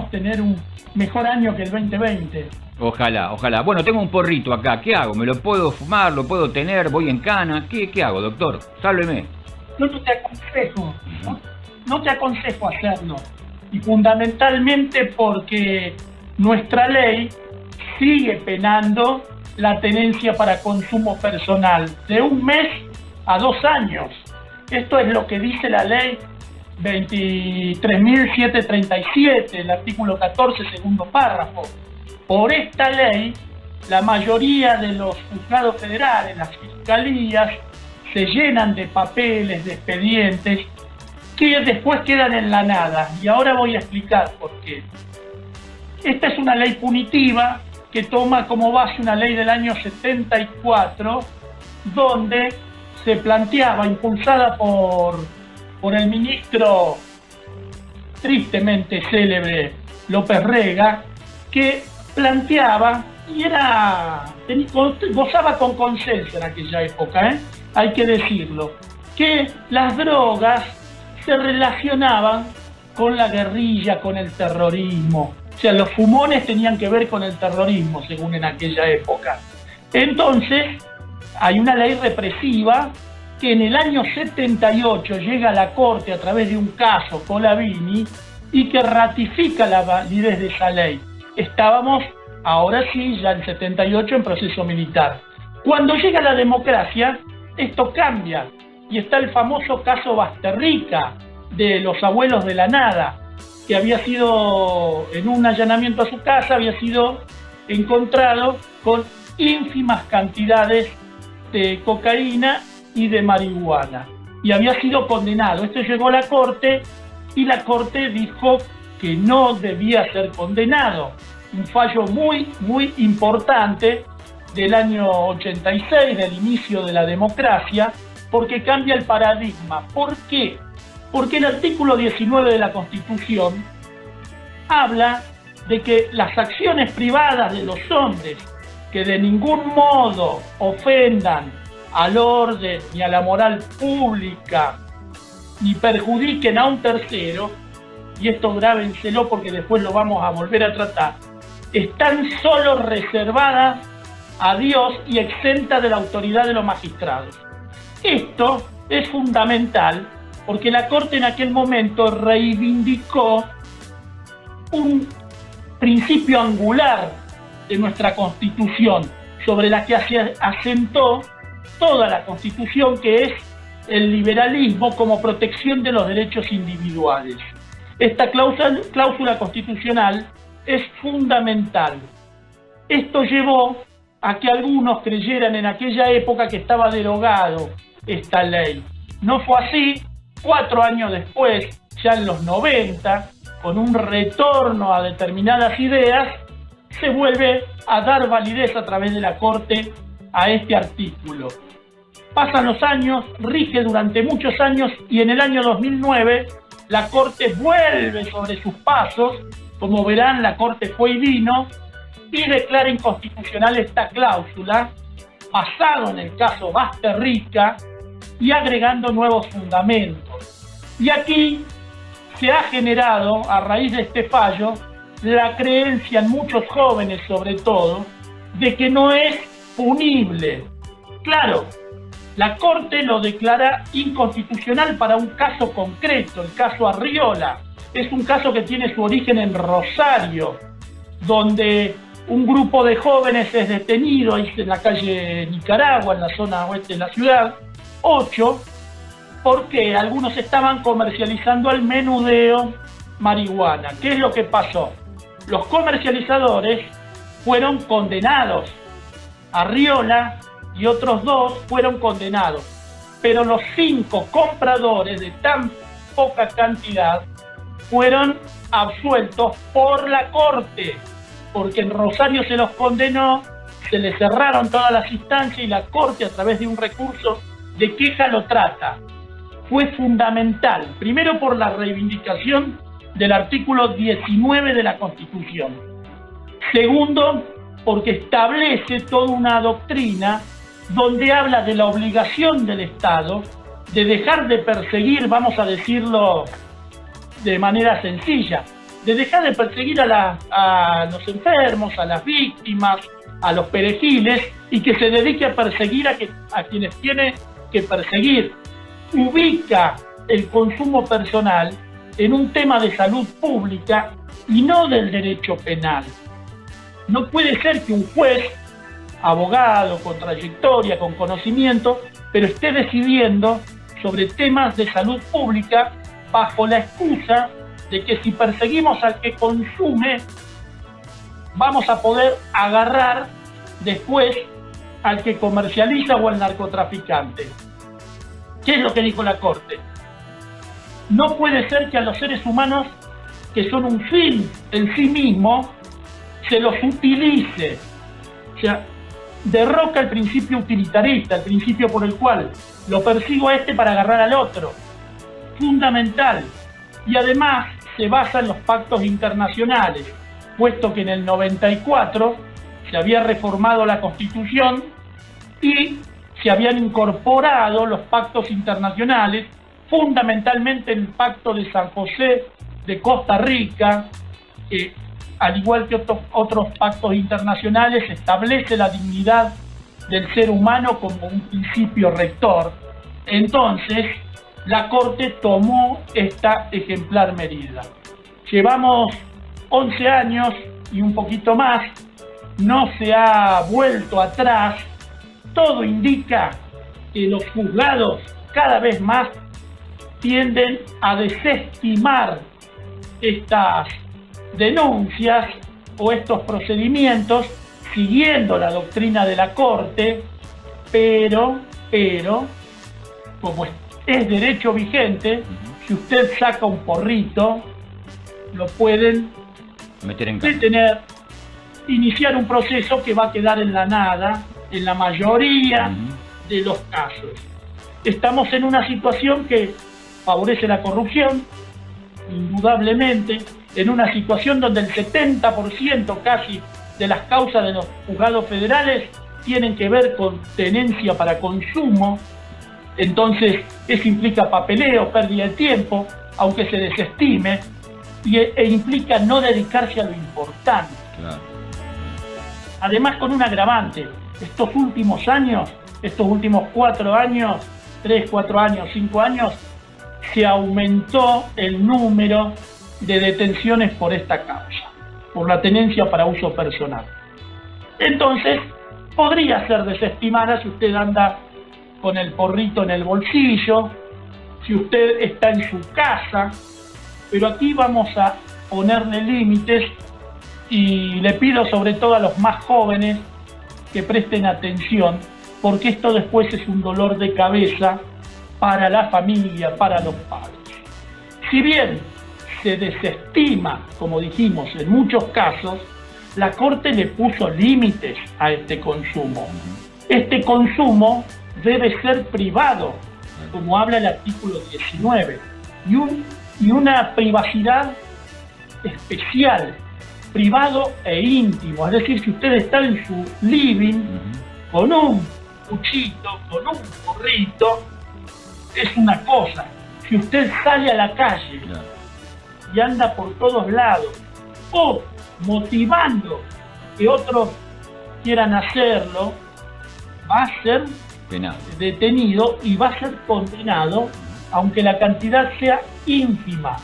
esperamos tener un mejor año que el 2020. Ojalá, ojalá. Bueno, tengo un porrito acá. ¿Qué hago? ¿Me lo puedo fumar? ¿Lo puedo tener? ¿Voy en cana? ¿Qué hago, doctor? Sálveme. Yo no te aconsejo, no te aconsejo hacerlo. Y fundamentalmente porque nuestra ley sigue penando la tenencia para consumo personal de 1 mes a 2 años. Esto es lo que dice la ley 23.737, el artículo 14, segundo párrafo. Por esta ley, la mayoría de los juzgados federales, las fiscalías, se llenan de papeles, de expedientes, que después quedan en la nada. Y ahora voy a explicar por qué. Esta es una ley punitiva que toma como base una ley del año 74, donde se planteaba, impulsada por el ministro tristemente célebre López Rega, que planteaba, y gozaba con consenso en aquella época, hay que decirlo, que las drogas se relacionaban con la guerrilla, con el terrorismo. O sea, los fumones tenían que ver con el terrorismo, según en aquella época. Entonces, hay una ley represiva que en el año 78 llega a la Corte a través de un caso, Colavini, y que ratifica la validez de esa ley. Estábamos, ahora sí, ya en 78 en proceso militar. Cuando llega la democracia, esto cambia, y está el famoso caso Basterrica, de los abuelos de la nada, que había sido, en un allanamiento a su casa, había sido encontrado con ínfimas cantidades de cocaína y de marihuana, y había sido condenado. Esto llegó a la Corte, y la Corte dijo que no debía ser condenado. Un fallo muy, muy importante del año 86, del inicio de la democracia, porque cambia el paradigma. ¿Por qué? Porque el artículo 19 de la Constitución habla de que las acciones privadas de los hombres que de ningún modo ofendan al orden ni a la moral pública ni perjudiquen a un tercero, y esto grábenselo porque después lo vamos a volver a tratar, están solo reservadas a Dios y exentas de la autoridad de los magistrados. Esto es fundamental porque la Corte en aquel momento reivindicó un principio angular de nuestra Constitución, sobre la que asentó toda la Constitución, que es el liberalismo como protección de los derechos individuales. Esta cláusula constitucional es fundamental. Esto llevó a que algunos creyeran en aquella época que estaba derogado esta ley. No fue así. 4 años después, ya en los 90, con un retorno a determinadas ideas, se vuelve a dar validez a través de la Corte a este artículo. Pasan los años, rige durante muchos años, y en el año 2009 la Corte vuelve sobre sus pasos. Como verán, la Corte fue y vino, y declara inconstitucional esta cláusula, basado en el caso Basterrica, y agregando nuevos fundamentos. Y aquí se ha generado, a raíz de este fallo, la creencia en muchos jóvenes, sobre todo, de que no es punible. Claro, la Corte lo declara inconstitucional para un caso concreto, el caso Arriola. Es un caso que tiene su origen en Rosario, donde un grupo de jóvenes es detenido ahí en la calle Nicaragua, en la zona oeste de la ciudad, 8, porque algunos estaban comercializando al menudeo marihuana. ¿Qué es lo que pasó? Los comercializadores fueron condenados. Arriola y otros 2 fueron condenados. Pero los 5 compradores de tan poca cantidad fueron absueltos por la Corte, porque en Rosario se los condenó, se les cerraron todas las instancias y la Corte, a través de un recurso de queja, lo trata. Fue fundamental, primero por la reivindicación del artículo 19 de la Constitución. Segundo, porque establece toda una doctrina donde habla de la obligación del Estado de dejar de perseguir, vamos a decirlo de manera sencilla, de dejar de perseguir a los enfermos, a las víctimas, a los perejiles, y que se dedique a perseguir a quienes tiene que perseguir. Ubica el consumo personal en un tema de salud pública y no del derecho penal. No puede ser que un juez, abogado, con trayectoria, con conocimiento, pero esté decidiendo sobre temas de salud pública bajo la excusa de que si perseguimos al que consume, vamos a poder agarrar después al que comercializa o al narcotraficante. ¿Qué es lo que dijo la Corte? No puede ser que a los seres humanos, que son un fin en sí mismo, se los utilice. O sea, derroca el principio utilitarista, el principio por el cual lo persigo a este para agarrar al otro. Fundamental. Y además se basa en los pactos internacionales, puesto que en el 94 se había reformado la Constitución y se habían incorporado los pactos internacionales, fundamentalmente el Pacto de San José de Costa Rica, que al igual que otros pactos internacionales establece la dignidad del ser humano como un principio rector. Entonces, la Corte tomó esta ejemplar medida. Llevamos 11 años y un poquito más, no se ha vuelto atrás. Todo indica que los juzgados cada vez más tienden a desestimar estas denuncias o estos procedimientos siguiendo la doctrina de la Corte, pero como es derecho vigente, si usted saca un porrito, lo pueden detener, iniciar un proceso que va a quedar en la nada en la mayoría de los casos. Estamos en una situación que favorece la corrupción, indudablemente, en una situación donde el 70% casi de las causas de los juzgados federales tienen que ver con tenencia para consumo. Entonces eso implica papeleo, pérdida de tiempo, aunque se desestime, e implica no dedicarse a lo importante. Claro. Además, con un agravante, estos últimos años, estos últimos 4 años, 3, 4 años, 5 años, se aumentó el número de detenciones por esta causa, por la tenencia para uso personal. Entonces, podría ser desestimada si usted anda con el porrito en el bolsillo, si usted está en su casa, pero aquí vamos a ponerle límites y le pido sobre todo a los más jóvenes que presten atención, porque esto después es un dolor de cabeza para la familia, para los padres. Si bien se desestima, como dijimos, en muchos casos, la Corte le puso límites a este consumo. Este consumo debe ser privado, como habla el artículo 19, y una privacidad especial, privado e íntimo. Es decir, si usted está en su living con un cuchito, con un porrito, es una cosa. Si usted sale a la calle y anda por todos lados, o motivando que otros quieran hacerlo, va a ser penal, detenido y va a ser condenado, aunque la cantidad sea ínfima.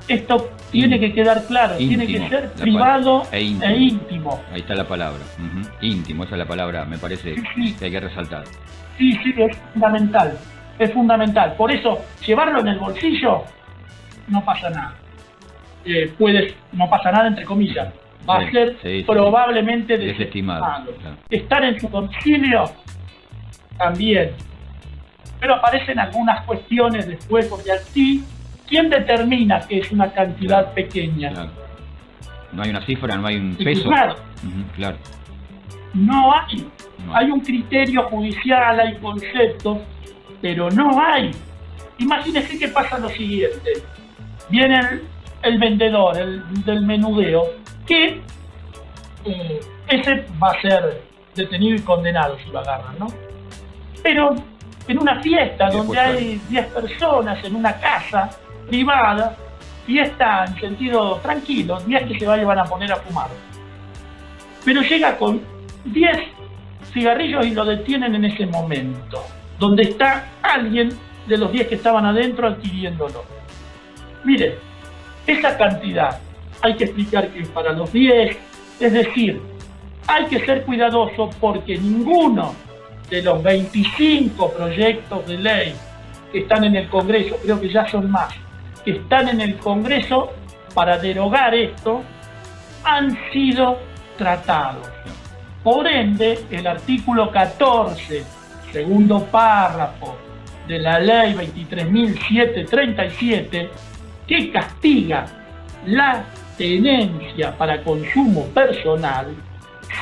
Esto tiene que quedar claro, íntimo, tiene que ser privado e íntimo. Ahí está la palabra, íntimo, esa es la palabra, me parece que hay que resaltar. Sí, es fundamental, es fundamental. Por eso, llevarlo en el bolsillo, no pasa nada. No pasa nada entre comillas, va a ser probablemente desestimado. Claro. Estar en su domicilio, también. Pero aparecen algunas cuestiones después, porque así, ¿quién determina que es una cantidad pequeña? Claro. No hay una cifra, no hay un peso. Claro. Claro. No hay. Hay un criterio judicial, hay conceptos, pero no hay. Imagínese que pasa lo siguiente. Viene el vendedor, el del menudeo, que ese va a ser detenido y condenado si lo agarran, ¿no? Pero en una fiesta donde hay 10 personas, en una casa privada, fiesta en sentido tranquilo, días que se van a poner a fumar. Pero llega con 10 cigarrillos y lo detienen en ese momento, donde está alguien de los 10 que estaban adentro adquiriéndolo. Mire, esa cantidad hay que explicar que es para los 10, es decir, hay que ser cuidadoso porque ninguno de los 25 proyectos de ley que están en el Congreso, creo que ya son más, que están en el Congreso para derogar esto, han sido tratados. Por ende, el artículo 14, segundo párrafo de la ley 23.737, que castiga la tenencia para consumo personal,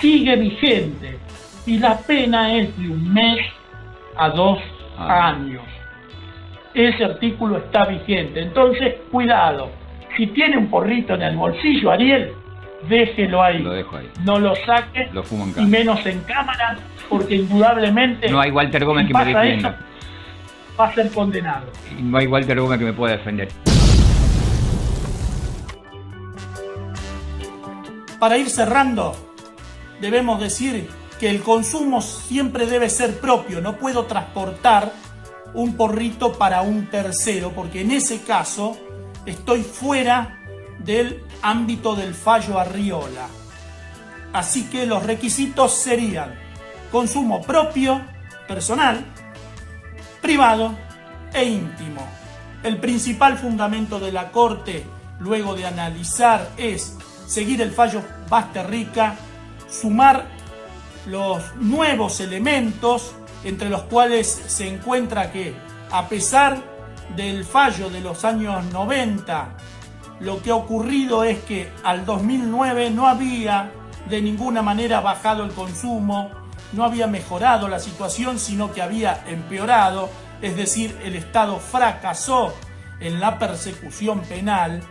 sigue vigente y la pena es de 1 mes a 2 años. Ese artículo está vigente. Entonces, cuidado. Si tiene un porrito en el bolsillo, Ariel, déjelo ahí. Lo dejo ahí. No lo saque, Lo fumo en y casa. menos en cámara, porque indudablemente... No hay Walter Gómez que me defienda. Eso, va a ser condenado. No hay Walter Gómez que me pueda defender. Para ir cerrando, debemos decir que el consumo siempre debe ser propio. No puedo transportar un porrito para un tercero, porque en ese caso estoy fuera del ámbito del fallo Arriola. Así que los requisitos serían consumo propio, personal, privado e íntimo. El principal fundamento de la Corte, luego de analizar, es seguir el fallo Basterrica, sumar los nuevos elementos, entre los cuales se encuentra que, a pesar del fallo de los años 90, lo que ha ocurrido es que al 2009 no había de ninguna manera bajado el consumo, no había mejorado la situación, sino que había empeorado, es decir, el Estado fracasó en la persecución penal.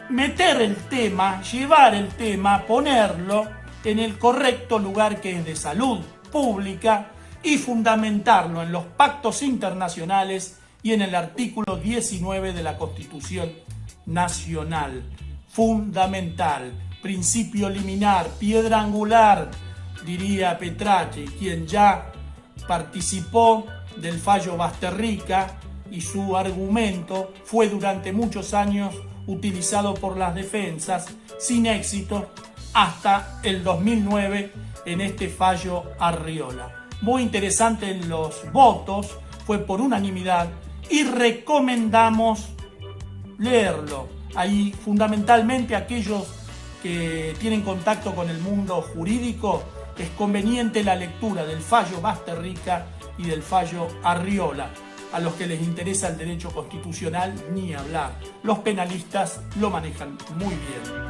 Meter el tema, llevar el tema, ponerlo en el correcto lugar que es de salud pública y fundamentarlo en los pactos internacionales y en el artículo 19 de la Constitución Nacional. Fundamental, principio liminar, piedra angular, diría Petracci, quien ya participó del fallo Basterrica, y su argumento fue durante muchos años utilizado por las defensas sin éxito hasta el 2009 en este fallo Arriola. Muy interesante en los votos, fue por unanimidad y recomendamos leerlo. Ahí fundamentalmente aquellos que tienen contacto con el mundo jurídico, es conveniente la lectura del fallo Basterrica y del fallo Arriola. A los que les interesa el derecho constitucional, ni hablar. Los penalistas lo manejan muy bien.